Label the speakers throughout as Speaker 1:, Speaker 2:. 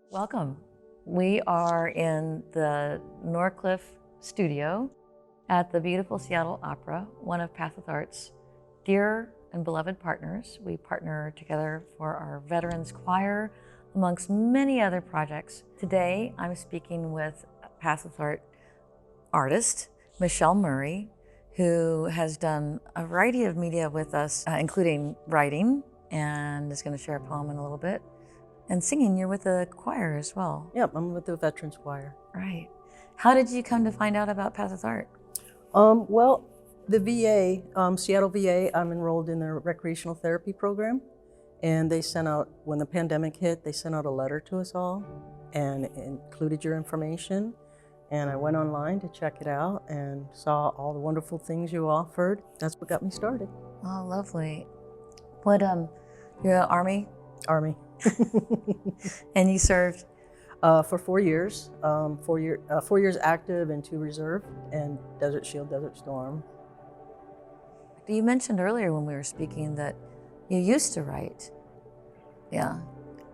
Speaker 1: Welcome. We are in the Norcliffe studio at the beautiful Seattle Opera, one of Path with Art's dear and beloved partners. We partner together for our Veterans Choir, amongst many other projects. Today, I'm speaking with Path with Art artist, Michelle Murray, who has done a variety of media with us, including writing, and is going to share a poem in a little bit. And singing, you're with the choir as well.
Speaker 2: Yep, I'm with the Veterans Choir.
Speaker 1: Right. How did you come to find out about Path with Art?
Speaker 2: Well, the VA, Seattle VA, I'm enrolled in their recreational therapy program. And they sent out, when the pandemic hit, they sent out a letter to us all and it included your information. And I went online to check it out and saw all the wonderful things you offered. That's what got me started.
Speaker 1: Oh, lovely. What, you're an Army?
Speaker 2: Army.
Speaker 1: And you served?
Speaker 2: For 4 years, 4 years active and 2 reserve, and Desert Shield, Desert Storm.
Speaker 1: You mentioned earlier when we were speaking that you used to write. Yeah.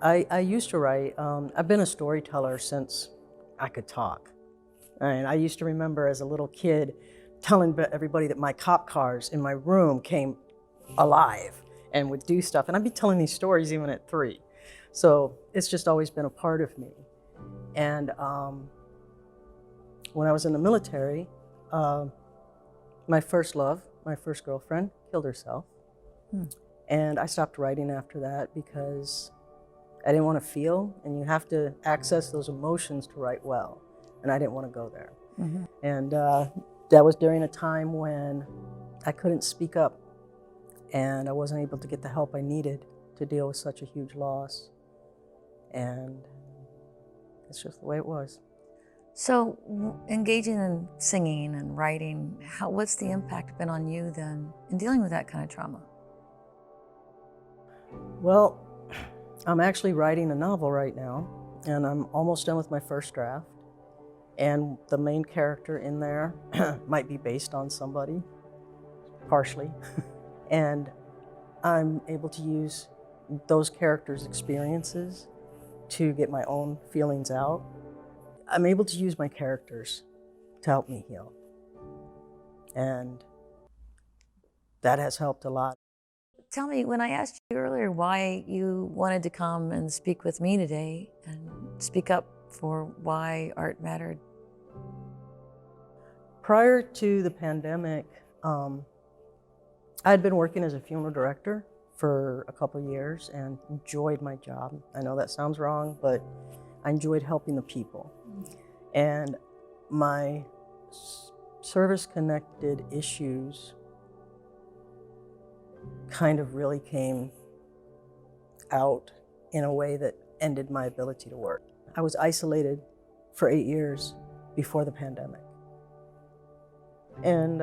Speaker 2: I used to write. I've been a storyteller since I could talk. And I used to remember as a little kid telling everybody that my cop cars in my room came alive and would do stuff. And I'd be telling these stories even at 3. So it's just always been a part of me. And when I was in the military, my first love, my first girlfriend, killed herself. And I stopped writing after that because I didn't want to feel, and you have to access those emotions to write well. And I didn't want to go there.
Speaker 1: Mm-hmm.
Speaker 2: And that was during a time when I couldn't speak up and I wasn't able to get the help I needed to deal with such a huge loss. And it's just the way it was.
Speaker 1: So engaging in singing and writing, what's the impact been on you then in dealing with that kind of trauma?
Speaker 2: Well, I'm actually writing a novel right now, and I'm almost done with my first draft. And the main character in there might be based on somebody, partially. And I'm able to use those characters' experiences to get my own feelings out. I'm able to use my characters to help me heal. And that has helped a lot.
Speaker 1: Tell me, when I asked you earlier why you wanted to come and speak with me today and speak up for why art mattered.
Speaker 2: Prior to the pandemic, I had been working as a funeral director for a couple of years and enjoyed my job. I know that sounds wrong, but I enjoyed helping the people. And my service-connected issues kind of really came out in a way that ended my ability to work. I was isolated for 8 years before the pandemic. And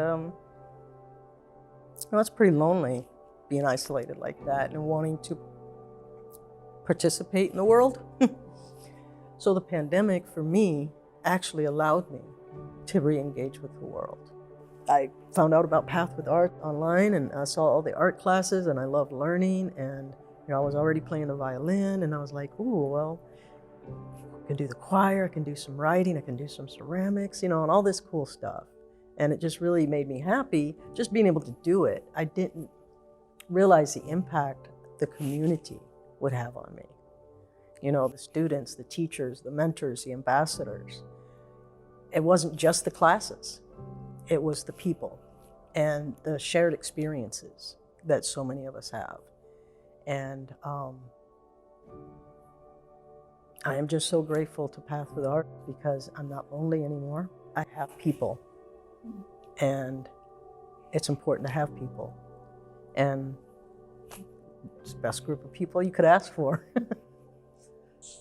Speaker 2: it's pretty lonely being isolated like that and wanting to participate in the world. So the pandemic for me actually allowed me to re-engage with the world. I found out about Path with Art online and I saw all the art classes and I loved learning, and I was already playing the violin, and I was like, ooh, well, I can do the choir, I can do some writing, I can do some ceramics, and all this cool stuff. And it just really made me happy just being able to do it. I didn't realize the impact the community would have on me. The students, the teachers, the mentors, the ambassadors. It wasn't just the classes. It was the people and the shared experiences that so many of us have. And I am just so grateful to Path with Art because I'm not lonely anymore. I have people. And it's important to have people. And it's the best group of people you could ask for.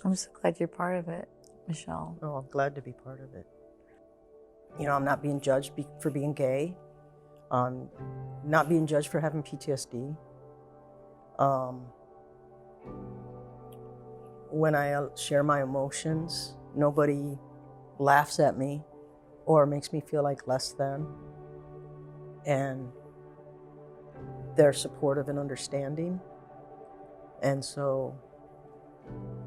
Speaker 1: I'm so glad you're part of it, Michelle.
Speaker 2: Oh, I'm glad to be part of it. I'm not being judged for being gay. Not being judged for having PTSD. When I share my emotions, nobody laughs at me or makes me feel like less than. And they're supportive and understanding. And so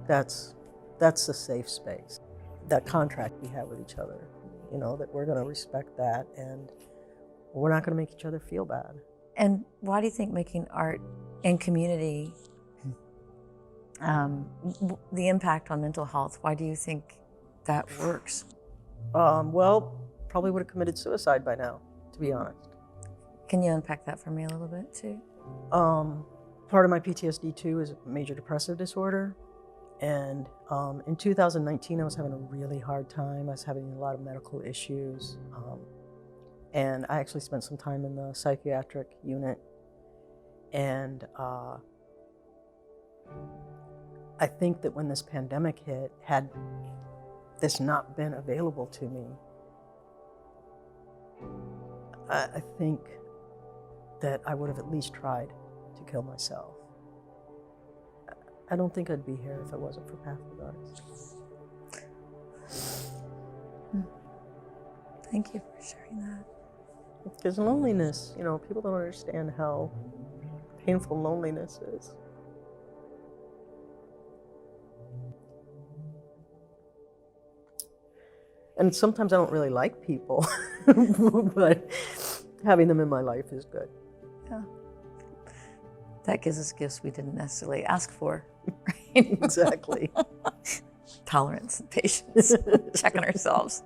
Speaker 2: that's that's a safe space. That contract we have with each other, you know, that we're going to respect that and we're not going to make each other feel bad.
Speaker 1: And why do you think making art and community, the impact on mental health, why do you think that works?
Speaker 2: Well, probably would have committed suicide by now, to be honest.
Speaker 1: Can you unpack that for me a little bit too?
Speaker 2: Part of my PTSD too is major depressive disorder. And in 2019, I was having a really hard time. I was having a lot of medical issues. And I actually spent some time in the psychiatric unit. And I think that when this pandemic hit, had this not been available to me, I think that I would have at least tried to kill myself. I don't think I'd be here if it wasn't for Path with Arts.
Speaker 1: Thank you for sharing that.
Speaker 2: Because loneliness, you know, people don't understand how painful loneliness is. And sometimes I don't really like people, but having them in my life is good.
Speaker 1: Yeah. That gives us gifts we didn't necessarily ask for. Right?
Speaker 2: Exactly.
Speaker 1: Tolerance and patience, checking ourselves.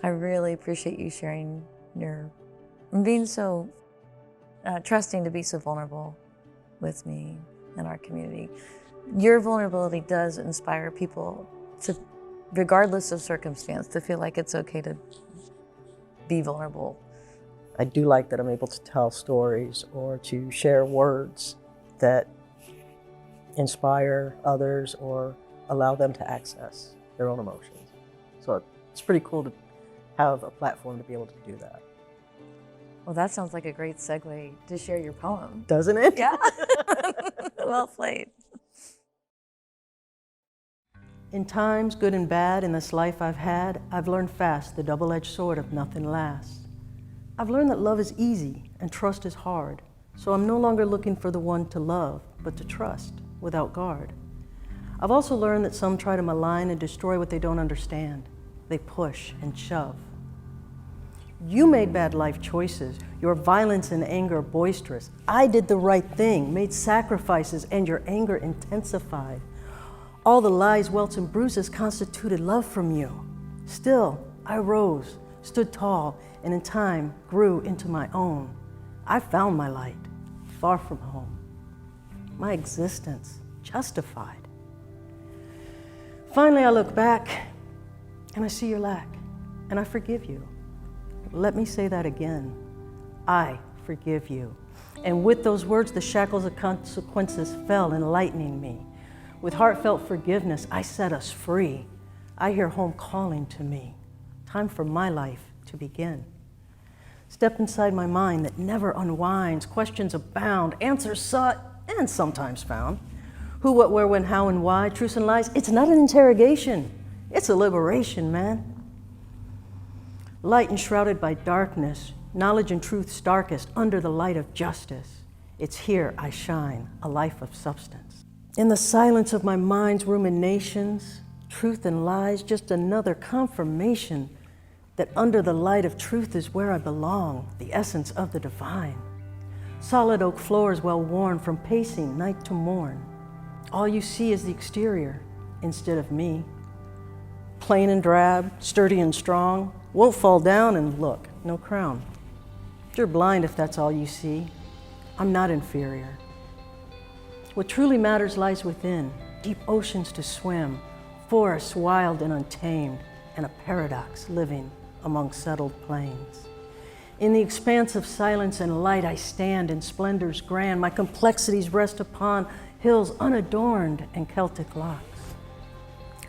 Speaker 1: I really appreciate you sharing and being so trusting to be so vulnerable with me and our community. Your vulnerability does inspire people to, regardless of circumstance, to feel like it's okay to be vulnerable.
Speaker 2: I do like that I'm able to tell stories or to share words that inspire others or allow them to access their own emotions. So it's pretty cool to have a platform to be able to do that.
Speaker 1: Well, that sounds like a great segue to share your poem.
Speaker 2: Doesn't it?
Speaker 1: Yeah. Well played.
Speaker 2: In times good and bad in this life I've had, I've learned fast the double-edged sword of nothing lasts. I've learned that love is easy and trust is hard, so I'm no longer looking for the one to love, but to trust without guard. I've also learned that some try to malign and destroy what they don't understand. They push and shove. You made bad life choices. Your violence and anger are boisterous. I did the right thing, made sacrifices, and your anger intensified. All the lies, welts, and bruises constituted love from you. Still, I rose, stood tall, and in time grew into my own. I found my light, far from home. My existence justified. Finally, I look back and I see your lack, and I forgive you. Let me say that again. I forgive you. And with those words, the shackles of consequences fell, enlightening me. With heartfelt forgiveness, I set us free. I hear home calling to me. Time for my life to begin. Step inside my mind that never unwinds. Questions abound, answers sought and sometimes found. Who, what, where, when, how, and why, truths and lies. It's not an interrogation. It's a liberation, man. Light enshrouded by darkness, knowledge and truth's darkest under the light of justice. It's here I shine, a life of substance. In the silence of my mind's ruminations, truth and lies, just another confirmation that under the light of truth is where I belong, the essence of the divine. Solid oak floors well worn from pacing night to morn. All you see is the exterior instead of me. Plain and drab, sturdy and strong, won't fall down and look, no crown. You're blind if that's all you see. I'm not inferior. What truly matters lies within, deep oceans to swim, forests wild and untamed, and a paradox living among settled plains. In the expanse of silence and light I stand in splendors grand. My complexities rest upon hills unadorned and Celtic locks.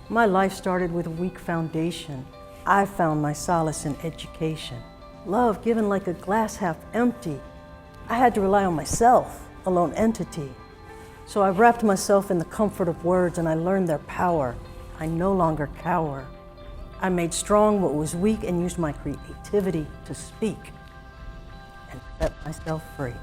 Speaker 2: My life started with a weak foundation. I found my solace in education. Love given like a glass half empty. I had to rely on myself, a lone entity. So I wrapped myself in the comfort of words and I learned their power. I no longer cower. I made strong what was weak and used my creativity to speak and set myself free.